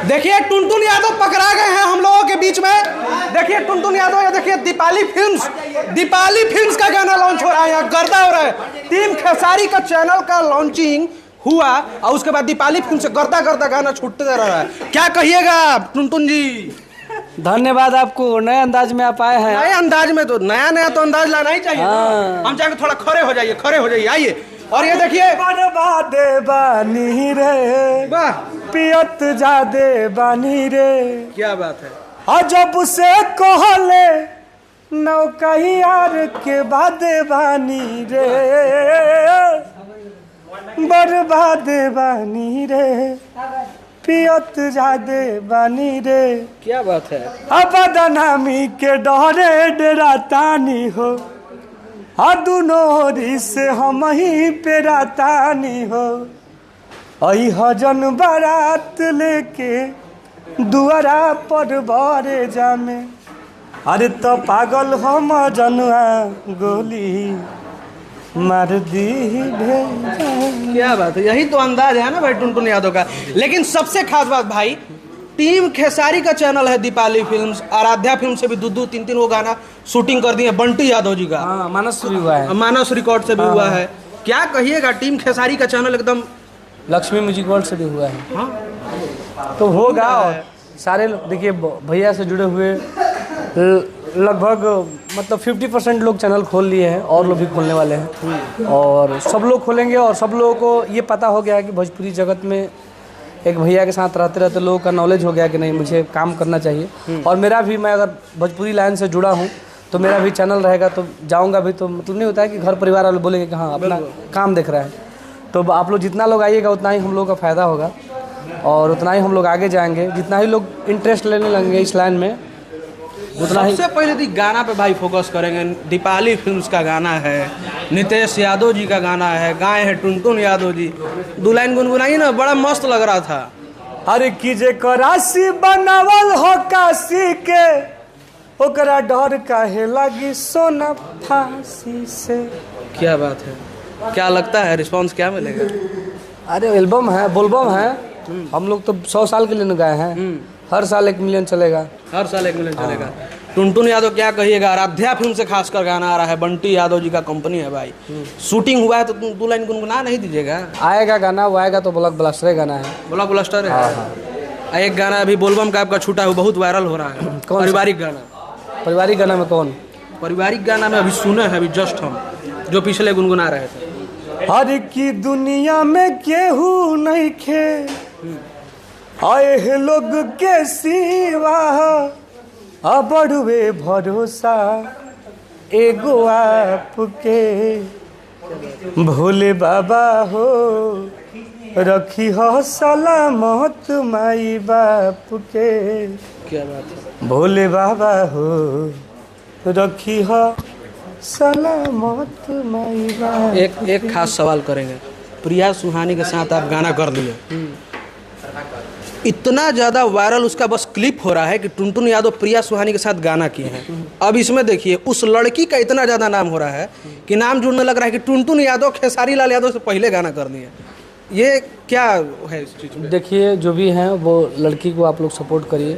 देखिए टुनटुन यादव पकड़ा गए हैं हम लोगों के बीच में। देखिए टुनटुन यादव, ये देखिए दीपाली फिल्म्स का गाना लॉन्च हो रहा है, यहाँ गर्दा हो रहा है। टीम खेसारी का चैनल का लॉन्चिंग हुआ और उसके बाद दीपाली फिल्म से गर्दा गर्दा गाना छूटते जा रहा है। क्या कहिएगा टुनटुन जी? धन्यवाद आपको, नए अंदाज में आप आए हैं। नए अंदाज में तो नया तो अंदाज लाना ही चाहिए। हम चाहेंगे थोड़ा खड़े हो जाइए आइए। और ये देखिए बर्बादे बानी रे, वाह पियत जादे बानी रे, क्या बात है। अजब से कहले नौकहियार के बादे बानी रे, बर्बादे बानी रे, पियत जादे बानी रे। क्या बात है। अब बदनामी के डरे डरातानी हो, दुनोरी से हम ही पेरातानी हो। आई हजन बारात लेके दुआरा पर बरे जामे, अरे तो पागल हम जनुआ गोली मार दी। क्या बात है, यही तो अंदाज है ना भाई टुनटुन यादव का। लेकिन सबसे खास बात भाई, टीम खेसारी का चैनल है दीपाली फिल्म्स, आराध्या फिल्म से भी दो तीन वो गाना शूटिंग कर दिए बंटी यादव जी का। मानस भी हुआ है, मानस रिकॉर्ड से भी हुआ है। क्या कहिएगा, टीम खेसारी का चैनल एकदम लक्ष्मी म्यूजिक वर्ल्ड से भी हुआ है। हाँ तो होगा। और सारे देखिए भैया से जुड़े हुए लगभग मतलब 50% लोग चैनल खोल लिए हैं, और लोग भी खोलने वाले हैं, और सब लोग खोलेंगे। और सब लोगों को ये पता हो गया है कि भोजपुरी जगत में एक भैया के साथ रहते रहते लोगों का नॉलेज हो गया कि नहीं मुझे काम करना चाहिए। और मेरा भी, मैं अगर भोजपुरी लाइन से जुड़ा हूँ तो मेरा भी चैनल रहेगा, तो जाऊँगा भी तो मतलब नहीं होता है कि घर परिवार वाले बोलेंगे कि हाँ अपना काम देख रहा है। तो आप लोग जितना लोग आइएगा उतना ही हम लोग का फ़ायदा होगा, और उतना ही हम लोग आगे जाएंगे। जितना ही लोग इंटरेस्ट लेने लगेंगे इस लाइन में उतना ही। सबसे पहले तो गाना पे भाई फोकस करेंगे। दीपाली फिल्म्स का गाना है, नितेश यादव जी का गाना है, गाए हैं टुनटुन यादव जी। दो लाइन गुनगुनाई ना, बड़ा मस्त लग रहा था। अरे कीजे करासी बनावल हो काशी के, ओकरा डर काहे लगी सोना फांसी से। क्या बात है, क्या लगता है रिस्पांस क्या मिलेगा? अरे एल्बम है, बोलबम है, हम लोग तो 100 साल के लिए गए हैं। हर साल 1 मिलियन चलेगा, हर साल 1 मिलियन चलेगा। टुनटुन यादव क्या कहिएगा, आराध्या फिल्म से खासकर गाना आ रहा है, बंटी यादव जी का कंपनी है भाई। शूटिंग हुआ है तो तुम 2 लाइन गुनगुना नहीं दीजिएगा? आएगा गाना, वो आएगा तो ब्लॉक ब्लास्टर गाना है। ब्लॉक ब्लास्टर है। एक गाना अभी बोलबम का आपका छूटा है, बहुत वायरल हो रहा है, पारिवारिक गाना। पारिवारिक गाना में कौन? पारिवारिक गाना में अभी सुने हैं, अभी जस्ट हम जो पिछले गुनगुना रहे थे। हर की दुनिया में केहू नहीं खे आए लोग के सिवा, बड़ुए भरोसा एगो आपके, भोले बाबा हो रखी हो सलामत माई बाप के। क्या बात है। भोले बाबा हो रखी हो सलामत माई बाप। एक खास सवाल करेंगे, प्रिया सुहानी के साथ आप गाना कर लिए, इतना ज़्यादा वायरल उसका बस क्लिप हो रहा है कि टुनटुन यादव प्रिया सुहानी के साथ गाना किए हैं। अब इसमें देखिए उस लड़की का इतना ज़्यादा नाम हो रहा है कि नाम जुड़ने लग रहा है कि टुनटुन यादव खेसारी लाल यादव से पहले गाना कर दिए। ये क्या है इस चीज़ में? देखिए जो भी हैं वो लड़की को आप लोग सपोर्ट करिए,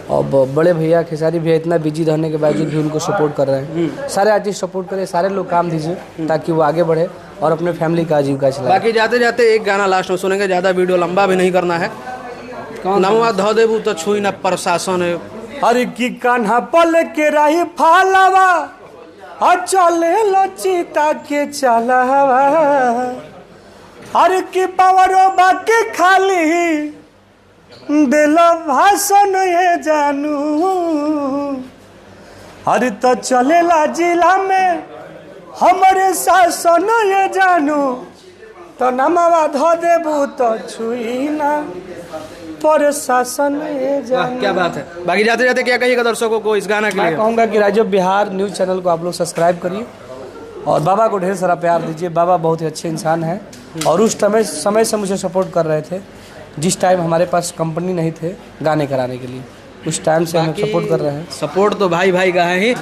और बड़े भैया खेसारी भैया इतना बिजी रहने के बावजूद भी उनको सपोर्ट कर रहे हैं। सारे आर्टिस्ट सपोर्ट करें, सारे लोग काम दीजिए ताकि वो आगे बढ़े और अपने फैमिली का आजीविका चलाए। बाकी जाते जाते एक गाना लास्ट में सुनेंगे, ज़्यादा वीडियो लंबा भी नहीं करना है। नमवा धो देबू तो छुई ना प्रशासन है। अरे की कान्हा पल के रही फालवा, चले लचिता के चलावा, अरे की पावरो बाकी खाली दिल भाषण ये जानू, अरे तो चलेला जिला में हमारे शासन ये जानू, तो नमवा धो देबू तो छुई ना प्रशासन ये जानू। क्या बात है। बाकी जाते जाते क्या कहिएगा दर्शकों को इस गाना के लिए? मैं कहूँगा कि राज्य बिहार न्यूज़ चैनल को आप लोग सब्सक्राइब करिए और बाबा को ढेर सारा प्यार दीजिए। बाबा बहुत ही अच्छे इंसान हैं और उस समय से मुझे सपोर्ट कर रहे थे जिस टाइम हमारे पास कंपनी नहीं थे गाने कराने के लिए, उस टाइम से हम सपोर्ट कर रहे हैं। सपोर्ट तो भाई का है ही।